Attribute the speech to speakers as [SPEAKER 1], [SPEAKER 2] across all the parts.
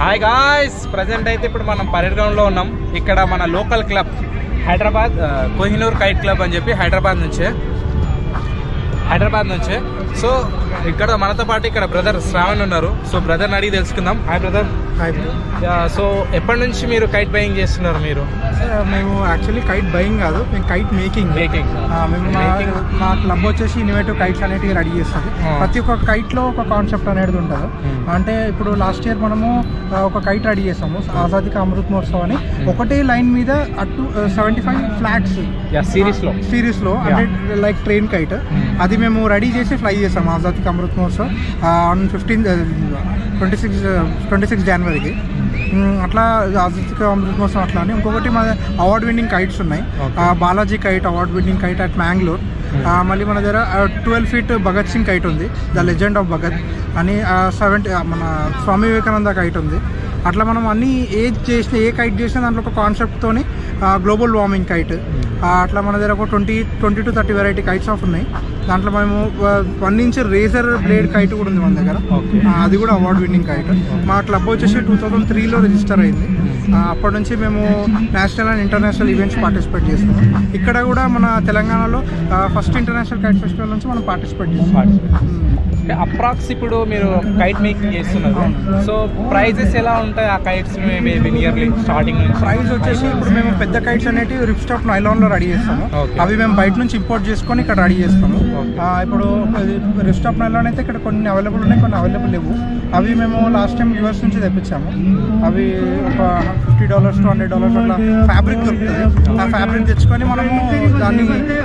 [SPEAKER 1] Hi guys, present అయితే ఇప్పుడు మనం పరేడ్ గ్రౌండ్లో ఉన్నాం. ఇక్కడ మన local club Hyderabad Kohinoor kite club అని చెప్పి హైదరాబాద్ నుంచే. సో ఇక్కడ మనతో పాటు ఇక్కడ బ్రదర్ శ్రావణ్ ఉన్నారు. సో బ్రదర్ని అడిగి తెలుసుకుందాం. Hi brother.
[SPEAKER 2] Hi bro.
[SPEAKER 1] So ఎప్పటి నుంచి మీరు కైట్ బయింగ్ చేస్తున్నారు? మీరు
[SPEAKER 2] మేము యాక్చువల్లీ కైట్ బయింగ్ కాదు, మేము కైట్ మేకింగ్. మేము మా క్లబ్ వచ్చేసి ఇన్నోవేటివ్ కైట్స్ అనేటివి రెడీ చేస్తుంది. ప్రతి ఒక్క కైట్లో ఒక కాన్సెప్ట్ అనేది ఉంటుంది. అంటే ఇప్పుడు లాస్ట్ ఇయర్ మనము ఒక కైట్ రెడీ చేసాము, ఆజాదీ కా అమృత్ మహోత్సవ్ అని. ఒకటే లైన్ మీద అటు 75 ఫ్లాగ్స్ సిరీస్లో అంటే లైక్ ట్రైన్ కైట్, అది మేము రెడీ చేసి ఫ్లై చేసాము ఆజాదీ కా అమృత్ మహోత్సవ్ ఆన్ 26 జనవరికి. అట్లా ఆజాదీ కా అమృత్ మహోత్సవం అట్లా అని. ఇంకొకటి మా అవార్డ్ విన్నింగ్ కైట్స్ ఉన్నాయి. Balaji kite award winning kite at Mangalore. మళ్ళీ మన దగ్గర 12 feet భగత్ సింగ్ కైట్ ఉంది, ద లెజెండ్ ఆఫ్ భగత్ అని. 70 మన స్వామి వివేకానంద కైట్ ఉంది. అట్లా మనం అన్ని ఏ కైట్ చేసినా దాంట్లో ఒక కాన్సెప్ట్తోని గ్లోబల్ వార్మింగ్ కైట్ అట్లా మన దగ్గర ఒక 20 to 30 వెరైటీ కైట్స్ ఆఫ్ ఉన్నాయి. దాంట్లో మేము 1 inch రేజర్ బ్లేడ్ కైట్ కూడా ఉంది మన దగ్గర, అది కూడా అవార్డ్ విన్నింగ్ కైట్. మా క్లబ్ వచ్చేసి 2003లో రిజిస్టర్ అయింది. అప్పటి నుంచి మేము national and international events participate చేస్తున్నాం. ఇక్కడ కూడా మన తెలంగాణలో ఫస్ట్ ఇంటర్నేషనల్ కైట్ ఫెస్టివల్ నుంచి మనం పార్టిసిపేట్ చేస్తాం.
[SPEAKER 1] అప్రాక్స్ ఇప్పుడు మీరు కైట్ మేకింగ్ చేస్తున్నారు, సో ప్రైజెస్ ఎలా ఉంటాయి ఆ కైట్స్ ఇయర్లీ స్టార్టింగ్ నుంచి?
[SPEAKER 2] ప్రైస్ వచ్చేసి ఇప్పుడు మేము పెద్ద కైట్స్ అనేవి రిప్ స్టాప్ నైలాన్లో రెడీ చేస్తాము. అవి మేము బయట నుంచి ఇంపోర్ట్ చేసుకొని ఇక్కడ రెడీ చేస్తాము. ఇప్పుడు రిప్ స్టాప్ నైలాన్ అయితే ఇక్కడ కొన్ని అవైలబుల్ ఉన్నాయి, కొన్ని అవైలబుల్ లేవు. అవి మేము లాస్ట్ టైం యూఎస్ నుంచి తెప్పించాము. అవి ఒక $50 to $100 అట్లా ఫ్యాబ్రిక్ దొరుకుతుంది. ఆ ఫ్యాబ్రిక్ తెచ్చుకొని మనము దాన్ని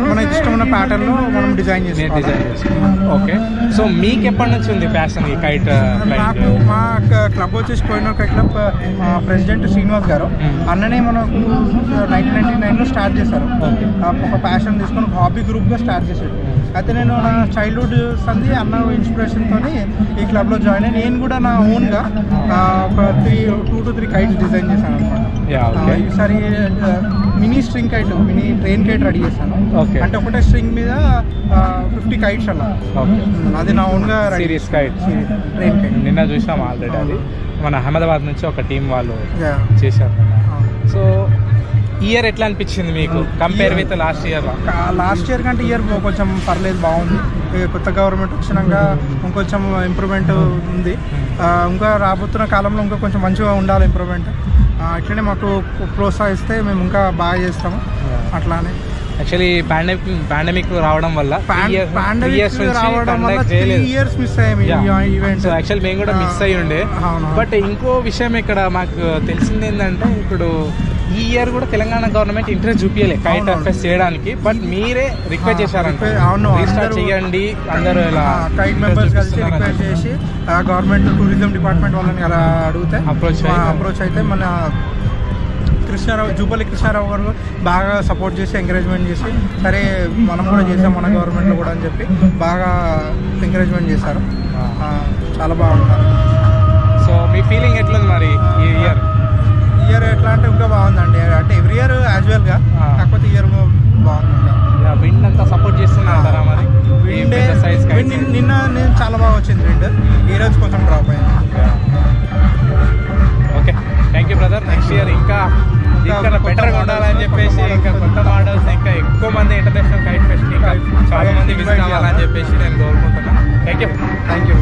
[SPEAKER 2] మన ఇష్టమైన ప్యాటర్న్లో మనం డిజైన్ చేస్తాం.
[SPEAKER 1] ఓకే, సో మీకు ఎప్పటి నుంచి ఉంది ప్యాషన్ ఈ కైట్?
[SPEAKER 2] నాకు మా క్లబ్ వచ్చేసి Kohinoor kite club president Srinivas గారు అన్ననే మనకు 1999లో స్టార్ట్ చేశారు. ఒక ప్యాషన్ తీసుకొని హాబీ గ్రూప్గా స్టార్ట్ చేశాడు. అయితే నేను నా చైల్డ్హుడ్ సంది అన్న ఇన్స్పిరేషన్తో ఈ క్లబ్లో జాయిన్ అయ్యి నేను కూడా నా ఓన్గా ఒక 2 to 3 కైట్స్ డిజైన్ చేశాను అనమాట. ఈసారి mini string kite, mini train kite ready చేశాను. అంటే ఒకటే స్ట్రింగ్ మీద 50 కైట్స్ అలా. అది నా ఓన్గా
[SPEAKER 1] సిరీస్ కైట్,
[SPEAKER 2] ట్రైన్ కైట్.
[SPEAKER 1] నిన్న చూసాం ఆల్రెడీ. అది మన అహ్మదాబాద్ నుంచి ఒక టీం వాళ్ళు చేశారు. సో ఇయర్ ఎట్లా అనిపించింది మీకు compare with last year?
[SPEAKER 2] Last year కంటే ఇయర్ కొంచెం పర్లేదు, బాగుంది. కొత్త గవర్నమెంట్ వచ్చినాక ఇంకొంచెం ఇంప్రూవ్మెంట్ ఉంది. ఇంకా రాబోతున్న కాలంలో ఇంకా కొంచెం మంచిగా ఉండాలి ఇంప్రూవ్మెంట్. ఇట్లనే మాకు ప్రోత్సహిస్తే మేము ఇంకా బాగా చేస్తాము. అట్లానే
[SPEAKER 1] యాక్చువల్లీ పాండమిక్ రావడం వల్ల 3
[SPEAKER 2] years మిస్ అయ్యాము ఈవెంట్.
[SPEAKER 1] యాక్చువల్లీ మేము కూడా మిస్ అయ్యి ఉండే. బట్ ఇంకో విషయం ఇక్కడ మాకు తెలిసింది ఏంటంటే, ఇప్పుడు ఈ ఇయర్ కూడా తెలంగాణ గవర్నమెంట్ ఇంట్రెస్ట్ చూపించలే కైట్ ఫెస్ట్ చేయడానికి. బట్ మీరే రిక్వెస్ట్ చేశారంటే రీస్టార్ట్ చేయండి అందరూ ఇలా
[SPEAKER 2] కైట్ మెంబర్స్ కలిసి రిక్వెస్ట్ చేసి గవర్నమెంట్ టూరిజం డిపార్ట్మెంట్ వాళ్ళని అలా అడిగితే అప్రోచ్ అయితే మన జూపల్లి కృష్ణారావు గారు బాగా సపోర్ట్ చేసి ఎంకరేజ్మెంట్ చేసి, సరే మనం కూడా చేసాం మన గవర్నమెంట్లో కూడా అని చెప్పి బాగా ఎంకరేజ్మెంట్ చేశారు. చాలా బాగుంటారు.
[SPEAKER 1] సో మీ ఫీలింగ్ ఎట్లుంది మరి ఈ ఇయర్
[SPEAKER 2] ఎట్లా అంటే ఇంకా బాగుందండి. అంటే ఎవ్రీ ఇయర్ యాజువల్గా, కాకపోతే ఇయర్ బాగుంది.
[SPEAKER 1] విండ్ అంతా సపోర్ట్ చేస్తున్నారా మరి?
[SPEAKER 2] నిన్న నేను చాలా బాగా వచ్చింది విండ్, ఈ రోజు కొంచెం డ్రాప్ అయింది.
[SPEAKER 1] Okay, thank you brother. Next year ఇంకా బెటర్గా ఉండాలని చెప్పేసి, ఇంకా కొత్త మోడల్స్, ఇంకా ఎక్కువ మంది ఇంటర్నేషనల్ కైట్ ఫెస్ట్ ఇంకా చాలా మంది విజిట్ అవ్వాలని చెప్పేసి నేను కోరుకుంటున్నాను. Thank you.